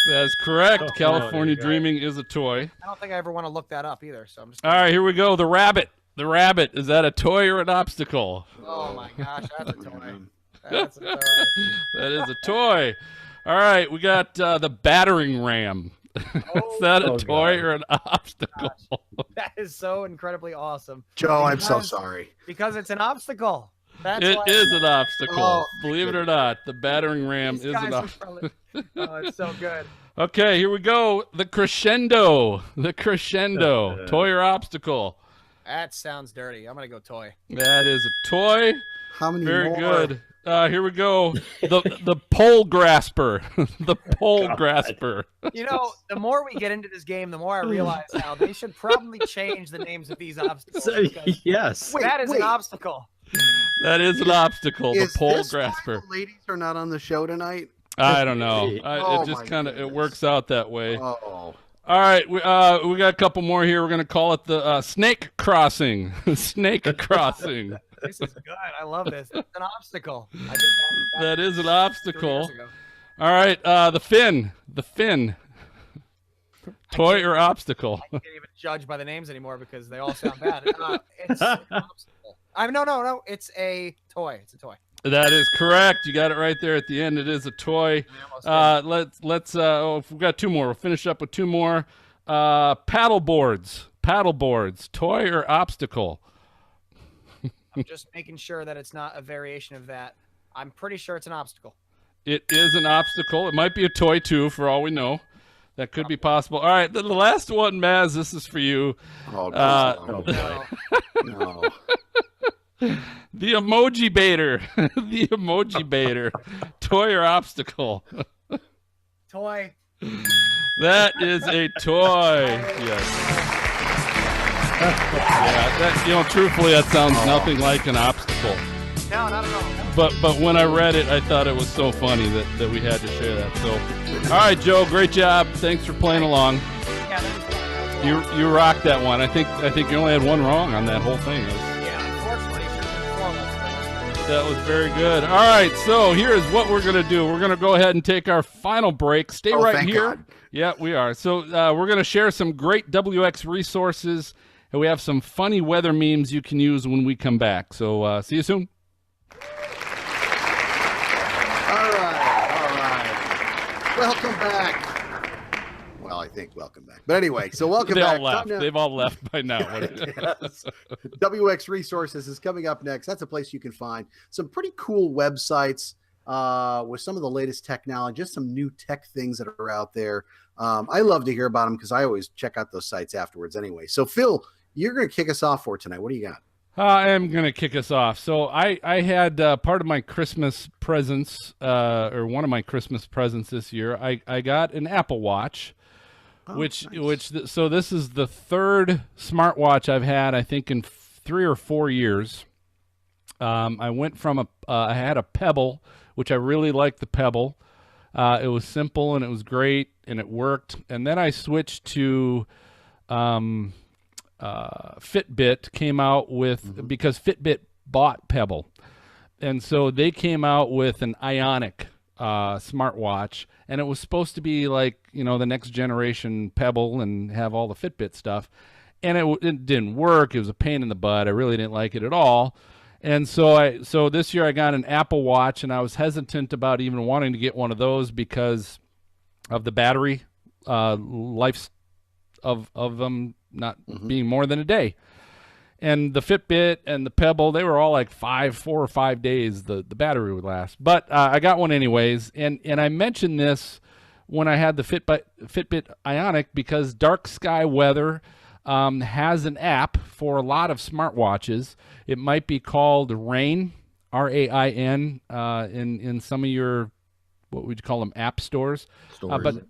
[SPEAKER 2] That is correct.
[SPEAKER 5] Oh,
[SPEAKER 2] California
[SPEAKER 5] there you go.
[SPEAKER 2] Dreaming is a toy.
[SPEAKER 4] I don't think I ever want to look that up either. So I'm just.
[SPEAKER 2] All right, here we go. The rabbit. The rabbit. Is that a toy or an obstacle?
[SPEAKER 4] Oh my gosh, that's a toy. That's a toy.
[SPEAKER 2] That is a toy. All right, we got the battering ram. Is that a toy
[SPEAKER 5] God.
[SPEAKER 2] or an obstacle?
[SPEAKER 4] That is so incredibly awesome.
[SPEAKER 3] Joe, I'm so
[SPEAKER 4] Because-
[SPEAKER 3] sorry.
[SPEAKER 4] Because it's an obstacle. That's
[SPEAKER 2] It
[SPEAKER 4] why-
[SPEAKER 2] is an obstacle.
[SPEAKER 3] Oh,
[SPEAKER 2] Believe it or not, the battering ram
[SPEAKER 4] These
[SPEAKER 2] is
[SPEAKER 4] guys
[SPEAKER 2] an
[SPEAKER 4] are
[SPEAKER 2] obstacle.
[SPEAKER 4] probably- Oh, it's so good.
[SPEAKER 2] Okay, here we go. The crescendo. The crescendo. Toy or obstacle?
[SPEAKER 4] That sounds dirty. I'm gonna go toy.
[SPEAKER 2] That is a toy.
[SPEAKER 3] How many
[SPEAKER 2] Very
[SPEAKER 3] more?
[SPEAKER 2] good. Here we go. The pole grasper. The pole grasper.
[SPEAKER 4] You know, the more we get into this game, the more I realize how they should probably change the names of these obstacles. because
[SPEAKER 5] Yes.
[SPEAKER 3] Wait,
[SPEAKER 4] that is
[SPEAKER 3] wait.
[SPEAKER 4] an obstacle.
[SPEAKER 2] That is an obstacle. The
[SPEAKER 3] Is
[SPEAKER 2] pole
[SPEAKER 3] this why
[SPEAKER 2] grasper.
[SPEAKER 3] the ladies are not on the show tonight?
[SPEAKER 2] I don't know.
[SPEAKER 3] Oh
[SPEAKER 2] It just
[SPEAKER 3] my
[SPEAKER 2] kind of
[SPEAKER 3] goodness.
[SPEAKER 2] works out that way.
[SPEAKER 3] Oh,
[SPEAKER 2] All right, we got a couple more here. We're gonna call it the snake crossing. Snake crossing.
[SPEAKER 4] This is good. I love this. It's an obstacle. I did
[SPEAKER 2] That is an
[SPEAKER 4] 2
[SPEAKER 2] obstacle.
[SPEAKER 4] years ago.
[SPEAKER 2] All right, the fin. The fin. Toy or obstacle?
[SPEAKER 4] I can't even judge by the names anymore because they all sound bad. It's an obstacle. No. It's a toy. It's a toy.
[SPEAKER 2] That is correct. You got it right there at the end. It is a toy.
[SPEAKER 4] I almost
[SPEAKER 2] Let's if we've got two more. We'll finish up with two more. Paddle boards. Paddle boards. Toy or obstacle?
[SPEAKER 4] I'm just making sure that it's not a variation of that. I'm pretty sure it's an obstacle.
[SPEAKER 2] It is an obstacle. It might be a toy too, for all we know. That could be possible. All right, the last one, Maz. This is for you.
[SPEAKER 3] oh,
[SPEAKER 5] Oh, boy.
[SPEAKER 3] no.
[SPEAKER 2] The emoji baiter. The emoji baiter. Toy or obstacle?
[SPEAKER 4] Toy.
[SPEAKER 2] That is a toy. Yes. Yeah, truthfully, that sounds nothing like an obstacle.
[SPEAKER 4] No, not at all.
[SPEAKER 2] But when I read it, I thought it was so funny that we had to share that. So, all right, Joe, great job. Thanks for playing along.
[SPEAKER 4] Yeah, that was fun.
[SPEAKER 2] You rocked that one. I think you only had one wrong on that whole thing.
[SPEAKER 4] Yeah, unfortunately, it should have been 4 of us.
[SPEAKER 2] That was very good. All right, so here's what we're going to do. We're going to go ahead and take our final break. Stay right here.
[SPEAKER 3] God.
[SPEAKER 2] Yeah, we are. So we're going to share some great WX resources, and we have some funny weather memes you can use when we come back. So see you soon.
[SPEAKER 3] All right. Welcome back. Well, I think welcome back. But anyway, so welcome
[SPEAKER 2] They
[SPEAKER 3] back.
[SPEAKER 2] all left. They've all left by now.
[SPEAKER 3] Yes. WX Resources is coming up next. That's a place you can find some pretty cool websites with some of the latest technology, just some new tech things that are out there. I love to hear about them because I always check out those sites afterwards anyway. So, Phil, you're going to kick us off for tonight. What do you got?
[SPEAKER 2] I am going to kick us off. So I had part of my Christmas presents, or one of my Christmas presents this year. I got an Apple Watch. Nice. So this is the third smartwatch I've had, I think, in 3 or 4 years. I went from I had a Pebble, which I really liked the Pebble. It was simple and it was great and it worked. And then I switched to Fitbit came out with, because Fitbit bought Pebble. And so they came out with an Ionic smartwatch, and it was supposed to be like, the next generation Pebble and have all the Fitbit stuff, and it didn't work. It was a pain in the butt. I really didn't like it at all. And so this year I got an Apple Watch, and I was hesitant about even wanting to get one of those because of the battery life of them not being more than a day. And the Fitbit and the Pebble, they were all like 4 or 5 days the battery would last. But I got one anyways. And I mentioned this when I had the Fitbit Ionic because Dark Sky Weather has an app for a lot of smartwatches. It might be called Rain, R-A-I-N, in some of your, what would you call them, app stores. But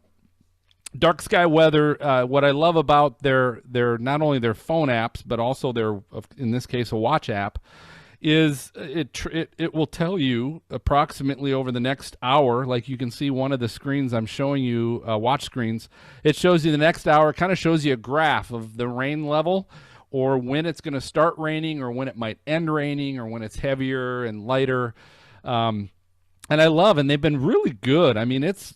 [SPEAKER 2] Dark Sky Weather, what I love about their not only their phone apps, but also their, in this case, a watch app, is it will tell you approximately over the next hour. Like you can see one of the screens I'm showing you, watch screens. It shows you the next hour. It kind of shows you a graph of the rain level, or when it's going to start raining, or when it might end raining, or when it's heavier and lighter. And I love, and they've been really good. I mean, it's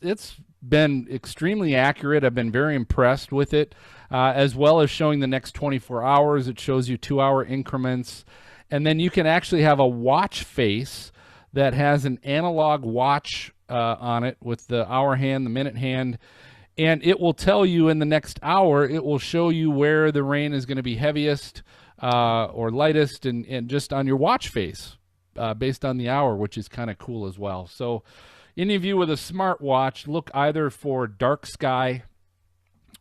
[SPEAKER 2] been extremely accurate. I've been very impressed with it, as well as showing the next 24 hours. It shows you 2-hour increments. And then you can actually have a watch face that has an analog watch on it with the hour hand, the minute hand, and it will tell you in the next hour, it will show you where the rain is going to be heaviest or lightest, and just on your watch face based on the hour, which is kind of cool as well. So any of you with a smartwatch, look either for Dark Sky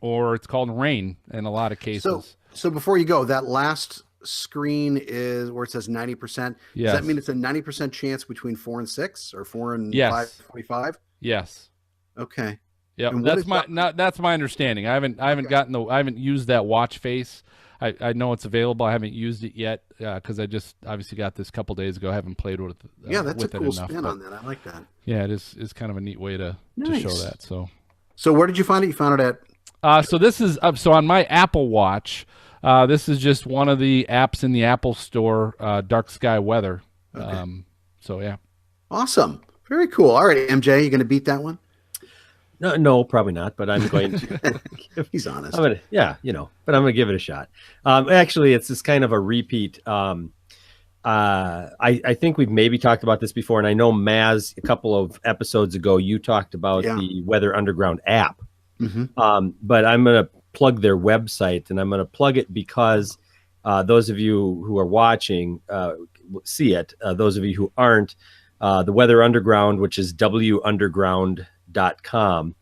[SPEAKER 2] or it's called Rain in a lot of cases.
[SPEAKER 3] So before you go, that last screen is where it says 90%.
[SPEAKER 2] Yes.
[SPEAKER 3] Does that mean it's a 90% chance between 4 and 6 or 4 and 5:45?
[SPEAKER 2] Yes.
[SPEAKER 3] Okay.
[SPEAKER 2] Yeah, that's my understanding. I haven't used that watch face. I know it's available. I haven't used it yet because I just obviously got this a couple days ago. I haven't played with it.
[SPEAKER 3] That's
[SPEAKER 2] with
[SPEAKER 3] a cool
[SPEAKER 2] enough,
[SPEAKER 3] spin on that. I like that.
[SPEAKER 2] Yeah, it is kind of a neat way to show that.
[SPEAKER 3] So where did you find it? You found it at?
[SPEAKER 2] So this is so on my Apple Watch. This is just one of the apps in the Apple Store, Dark Sky Weather. Okay. So yeah. Awesome.
[SPEAKER 3] Very cool. All right, MJ, you going to beat that one?
[SPEAKER 5] No, probably not, but I'm going to.
[SPEAKER 3] He's honest.
[SPEAKER 5] But I'm going to give it a shot. Actually, it's this kind of a repeat. I think we've maybe talked about this before, and I know Maz, a couple of episodes ago, you talked about the Weather Underground app. But I'm going to plug their website, and I'm going to plug it because those of you who are watching see it. Those of you who aren't, the Weather Underground, which is wunderground.com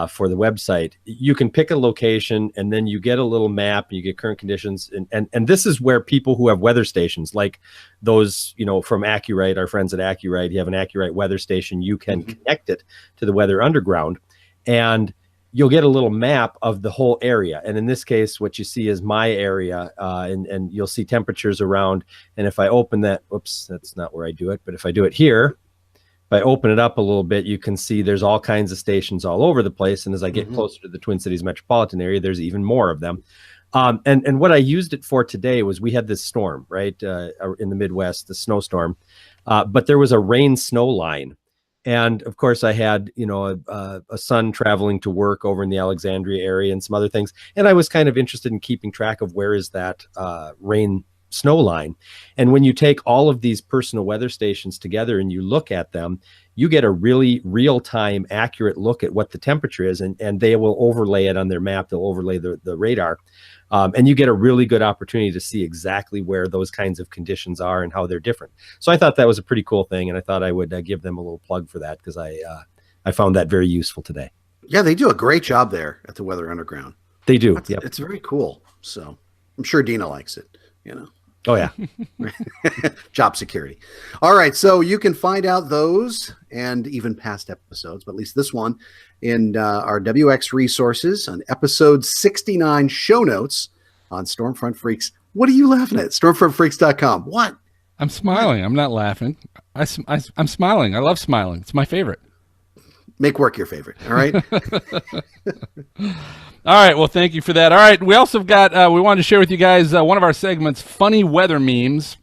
[SPEAKER 5] for the website, you can pick a location and then you get a little map, you get current conditions, and this is where people who have weather stations like those, from Accurite, our friends at Accurite, you have an Accurite weather station, you can connect it to the Weather Underground, and you'll get a little map of the whole area. And in this case, what you see is my area, and you'll see temperatures around. And if I open that, whoops, that's not where I do it, but if I do it here, if I open it up a little bit, you can see there's all kinds of stations all over the place. And as I get closer to the Twin Cities metropolitan area, there's even more of them. And what I used it for today was we had this storm, right, in the Midwest, the snowstorm. but there was a rain snow line. And of course, I had, a son traveling to work over in the Alexandria area and some other things. And I was kind of interested in keeping track of where is that rain snow line. And when you take all of these personal weather stations together and you look at them, you get a really real-time accurate look at what the temperature is, and they will overlay it on their map. They'll overlay the radar. And you get a really good opportunity to see exactly where those kinds of conditions are and how they're different. So I thought that was a pretty cool thing, and I thought I would give them a little plug for that, because I found that very useful today.
[SPEAKER 3] Yeah, they do a great job there at the Weather Underground.
[SPEAKER 5] They do.
[SPEAKER 3] Yep. It's very cool. So I'm sure Dina likes it,
[SPEAKER 5] Oh, yeah.
[SPEAKER 3] Job security. All right. So you can find out those and even past episodes, but at least this one, in our WX resources on episode 69 show notes on Stormfront Freaks. What are you laughing at? Stormfrontfreaks.com. What?
[SPEAKER 2] I'm smiling. I'm not laughing. I'm smiling. I love smiling. It's my favorite.
[SPEAKER 3] Make work your favorite. All right.
[SPEAKER 2] All right. Well, thank you for that. All right. We also got, we wanted to share with you guys one of our segments, Funny Weather Memes.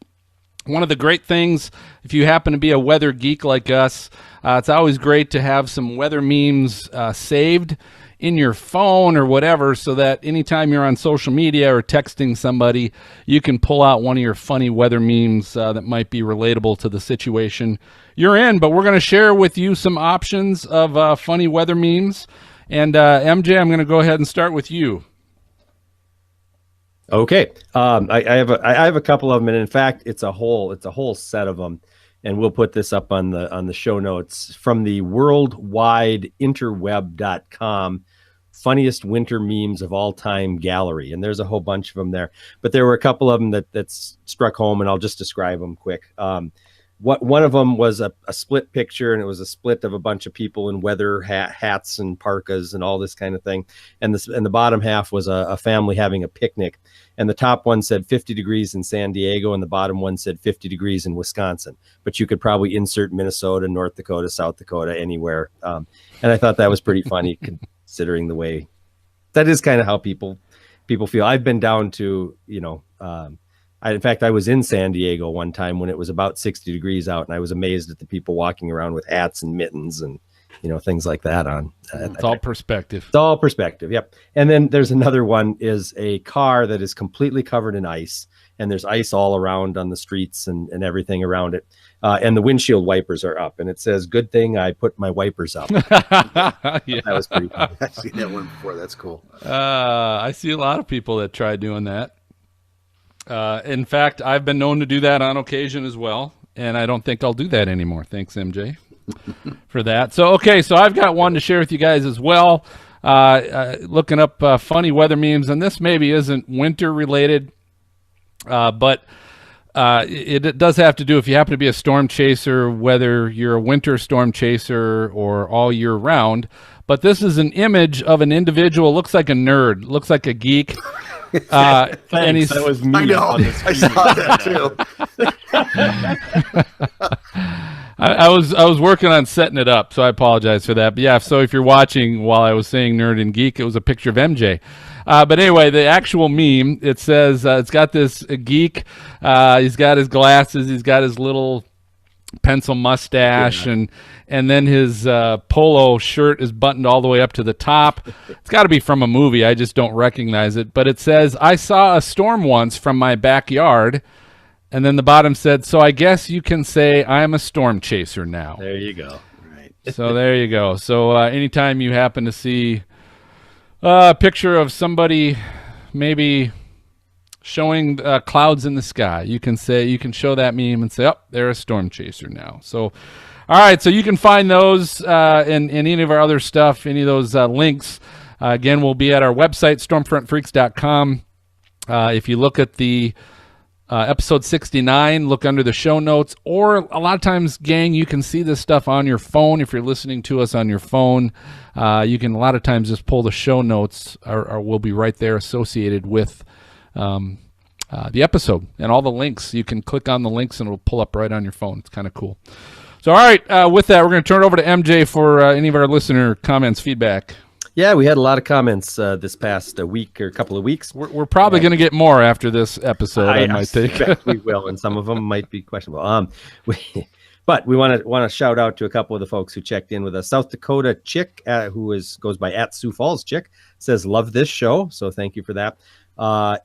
[SPEAKER 2] One of the great things, if you happen to be a weather geek like us, it's always great to have some weather memes saved in your phone or whatever, so that anytime you're on social media or texting somebody, you can pull out one of your funny weather memes that might be relatable to the situation you're in. But we're going to share with you some options of funny weather memes. And MJ, I'm going to go ahead and start with you.
[SPEAKER 5] Okay. I have a couple of them, and in fact, it's a whole set of them, and we'll put this up on the show notes from the worldwideinterweb.com funniest winter memes of all time gallery, and there's a whole bunch of them there. But there were a couple of them that struck home, and I'll just describe them quick. One of them was a split picture, and it was a split of a bunch of people in weather hats and parkas and all this kind of thing. And the bottom half was a family having a picnic. And the top one said 50 degrees in San Diego, and the bottom one said 50 degrees in Wisconsin. But you could probably insert Minnesota, North Dakota, South Dakota, anywhere. And I thought that was pretty funny, considering the way that is kind of how people feel. I've been down to, in fact, I was in San Diego one time when it was about 60 degrees out, and I was amazed at the people walking around with hats and mittens and, things like that on.
[SPEAKER 2] It's all perspective.
[SPEAKER 5] It's all perspective. Yep. And then there's another one, is a car that is completely covered in ice, and there's ice all around on the streets and everything around it. And the windshield wipers are up, and it says, "Good thing I put my wipers up."
[SPEAKER 2] Yeah.
[SPEAKER 5] That was pretty funny.
[SPEAKER 3] I've seen that one before. That's cool.
[SPEAKER 2] I see a lot of people that try doing that. In fact, I've been known to do that on occasion as well, and I don't think I'll do that anymore. Thanks, MJ, for that. So I've got one to share with you guys as well. Looking up funny weather memes, and this maybe isn't winter related, but it does have to do, if you happen to be a storm chaser, whether you're a winter storm chaser or all year round. But this is an image of an individual, looks like a nerd, looks like a geek. And he's,
[SPEAKER 5] that was me.
[SPEAKER 3] I know. I saw that too.
[SPEAKER 2] I was working on setting it up, so I apologize for that. But yeah, so if you're watching while I was saying nerd and geek, it was a picture of MJ. But anyway, the actual meme, it says, it's got this geek, he's got his glasses, he's got his little pencil mustache, and then his polo shirt is buttoned all the way up to the top. It's got to be from a movie. I just don't recognize it. But it says, "I saw a storm once from my backyard." And then the bottom said, "So I guess you can say I'm a storm chaser now."
[SPEAKER 5] There you go.
[SPEAKER 3] Right.
[SPEAKER 2] So there you go. So anytime you happen to see a picture of somebody maybe showing clouds in the sky, you can show that meme and say, "Oh, they're a storm chaser now." So, all right. So you can find those and any of our other stuff, any of those links. Again, will be at our website, stormfrontfreaks.com. If you look at the episode 69, look under the show notes, or a lot of times, gang, you can see this stuff on your phone. If you're listening to us on your phone, you can a lot of times just pull the show notes, or will be right there associated with the episode, and all the links. You can click on the links and it'll pull up right on your phone. It's kind of cool. So, all right, with that, we're going to turn it over to MJ for any of our listener comments, feedback.
[SPEAKER 5] Yeah, we had a lot of comments this past week or couple of weeks.
[SPEAKER 2] We're probably going to get more after this episode. I might think
[SPEAKER 5] we will, and some of them might be questionable. But we want to shout out to a couple of the folks who checked in with us. South Dakota Chick, who goes by at Sioux Falls Chick, says love this show, so thank you for that. At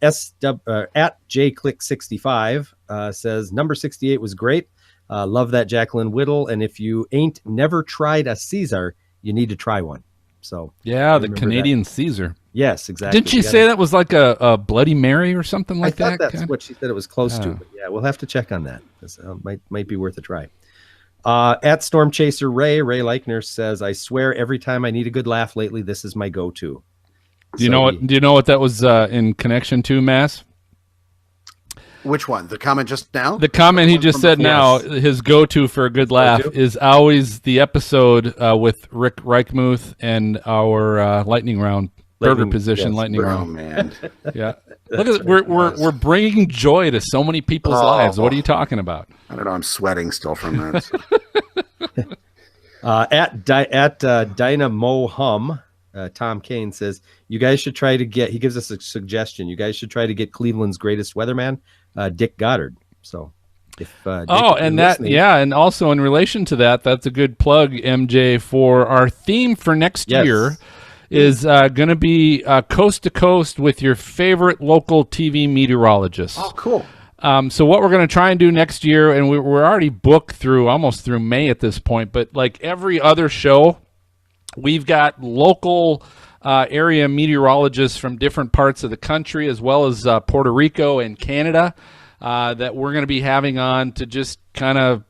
[SPEAKER 5] JClick65 says number 68 was great. Love that Jacqueline Whittle, and if you ain't never tried a Caesar, you need to try one. So
[SPEAKER 2] yeah, the Canadian Caesar.
[SPEAKER 5] Yes, exactly.
[SPEAKER 2] Didn't she say that was like a Bloody Mary or something like that?
[SPEAKER 5] I thought that's what she said it was close to. But yeah, we'll have to check on that. This might be worth a try. At Storm Chaser Ray Leichner says, I swear every time I need a good laugh lately, this is my go-to.
[SPEAKER 2] Do you know what that was in connection to, Mass?
[SPEAKER 3] Which one? The comment just now?
[SPEAKER 2] The comment he just said now, his go-to for a good laugh is always the episode with Rick Reichmuth and our lightning round. Burger position, lightning round.
[SPEAKER 3] Oh man,
[SPEAKER 2] yeah. Look at we're bringing joy to so many people's lives. What are you talking about?
[SPEAKER 3] I don't know. I'm sweating still from that.
[SPEAKER 5] At Dynamo Hum, Tom Kane says you guys should try to get. He gives us a suggestion. You guys should try to get Cleveland's greatest weatherman, Dick Goddard. So. If, and also in relation to that, that's a good plug, MJ, for our theme for next year. Is going to be coast to coast with your favorite local TV meteorologist.
[SPEAKER 3] Oh, cool.
[SPEAKER 2] So what we're going to try and do next year, and we're already booked almost through May at this point, but like every other show, we've got local area meteorologists from different parts of the country, as well as Puerto Rico and Canada, that we're going to be having on to just kind of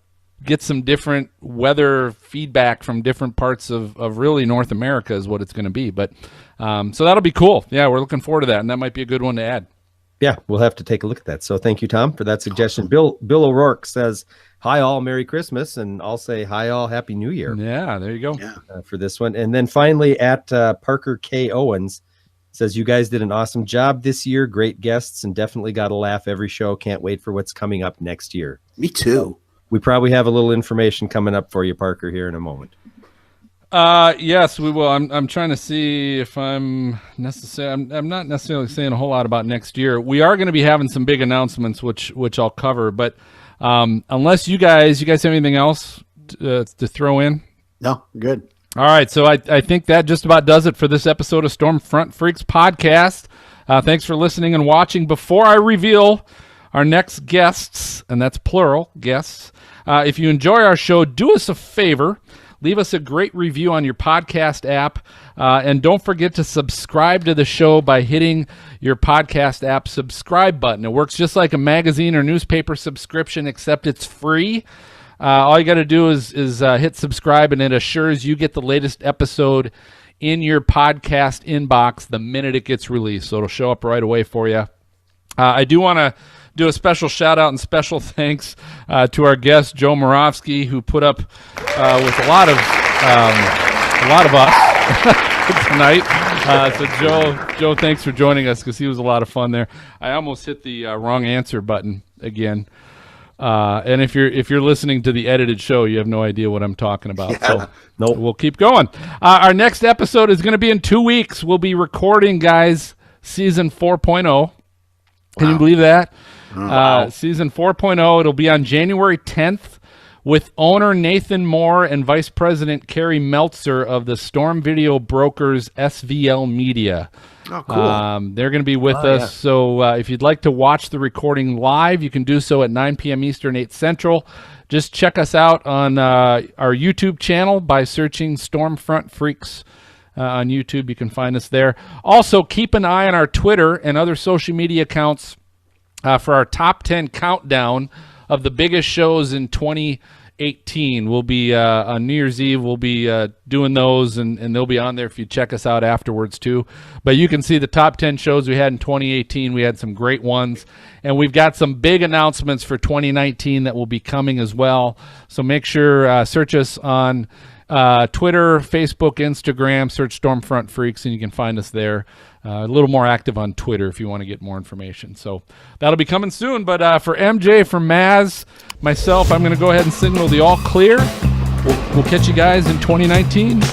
[SPEAKER 2] get some different weather feedback from different parts of really North America is what it's going to be. But so that'll be cool. Yeah, we're looking forward to that, and that might be a good one to add.
[SPEAKER 5] Yeah, we'll have to take a look at that. So thank you, Tom, for that suggestion. Awesome. Bill O'Rourke says, hi, all, Merry Christmas, and I'll say, hi, all, Happy New Year.
[SPEAKER 2] Yeah, there you go.
[SPEAKER 5] For this one. And then finally at Parker K. Owens says, you guys did an awesome job this year. Great guests, and definitely got a laugh every show. Can't wait for what's coming up next year.
[SPEAKER 3] Me too.
[SPEAKER 5] We probably have a little information coming up for you, Parker, here in a moment.
[SPEAKER 2] Yes, we will. I'm trying to see if I'm necessarily. I'm not necessarily saying a whole lot about next year. We are going to be having some big announcements, which I'll cover. But unless you guys have anything else to throw in?
[SPEAKER 3] No, good.
[SPEAKER 2] All right, so I think that just about does it for this episode of Stormfront Freaks podcast. Thanks for listening and watching. Before I reveal our next guests, and that's plural guests, if you enjoy our show, do us a favor. Leave us a great review on your podcast app, and don't forget to subscribe to the show by hitting your podcast app subscribe button. It works just like a magazine or newspaper subscription, except it's free. All you got to do is hit subscribe, and it assures you get the latest episode in your podcast inbox the minute it gets released, so it'll show up right away for you. I do want to do a special shout out and special thanks to our guest Joe Moravsky, who put up with a lot of us tonight. So Joe, thanks for joining us, because he was a lot of fun there. I almost hit the wrong answer button again. And if you're listening to the edited show, you have no idea what I'm talking about. Yeah. So nope. We'll keep going. Our next episode is going to be in 2 weeks. We'll be recording, guys, season 4.0. Can you believe that? Wow. Season 4.0. It'll be on January 10th with owner Nathan Moore and Vice President Carrie Meltzer of the Storm Video Brokers SVL Media.
[SPEAKER 3] Oh, cool.
[SPEAKER 2] They're going to be with us. Yeah. So if you'd like to watch the recording live, you can do so at 9 p.m. Eastern, 8 Central. Just check us out on our YouTube channel by searching Stormfront Freaks on YouTube. You can find us there. Also, keep an eye on our Twitter and other social media accounts for our top 10 countdown of the biggest shows in 2018. We'll be on New Year's Eve. We'll be doing those, and they'll be on there if you check us out afterwards too. But you can see the top 10 shows we had in 2018. We had some great ones, and we've got some big announcements for 2019 that will be coming as well. So make sure search us on Twitter, Facebook, Instagram. Search Stormfront Freaks, and you can find us there. A little more active on Twitter if you want to get more information. So that'll be coming soon. But for MJ, for Maz, myself, I'm going to go ahead and signal the all clear. We'll catch you guys in 2019. Good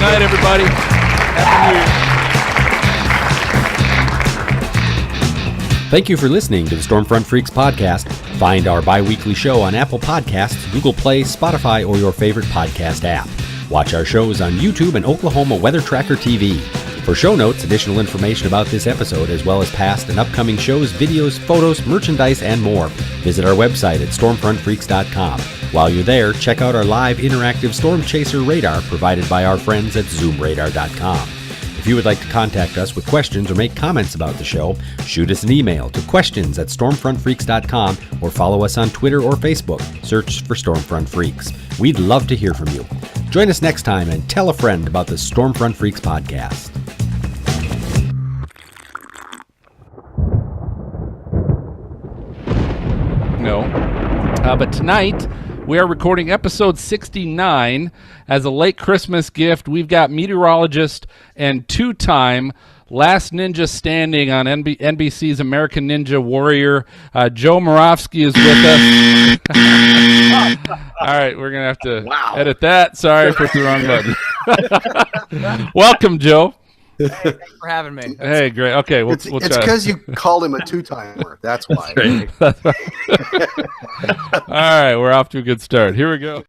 [SPEAKER 2] night, everybody. Happy New Year.
[SPEAKER 1] Thank you for listening to the Stormfront Freaks podcast. Find our bi-weekly show on Apple Podcasts, Google Play, Spotify, or your favorite podcast app. Watch our shows on YouTube and Oklahoma Weather Tracker TV. For show notes, additional information about this episode, as well as past and upcoming shows, videos, photos, merchandise, and more, visit our website at stormfrontfreaks.com. While you're there, check out our live interactive storm chaser radar provided by our friends at zoomradar.com. If you would like to contact us with questions or make comments about the show, shoot us an email to questions@stormfrontfreaks.com or follow us on Twitter or Facebook. Search for Stormfront Freaks. We'd love to hear from you. Join us next time and tell a friend about the Stormfront Freaks podcast.
[SPEAKER 2] No. But tonight, we are recording episode 69 as a late Christmas gift. We've got meteorologist and two-time last ninja standing on NBC's American Ninja Warrior, Joe Moravsky is with us. All right, we're going to have to edit that. Sorry, I put the wrong button. Welcome, Joe.
[SPEAKER 4] Hey, thanks for having me.
[SPEAKER 2] Hey, great. Okay, we'll
[SPEAKER 3] It's
[SPEAKER 2] try.
[SPEAKER 3] because you called him a two-timer. That's why.
[SPEAKER 2] All right, we're off to a good start. Here we go.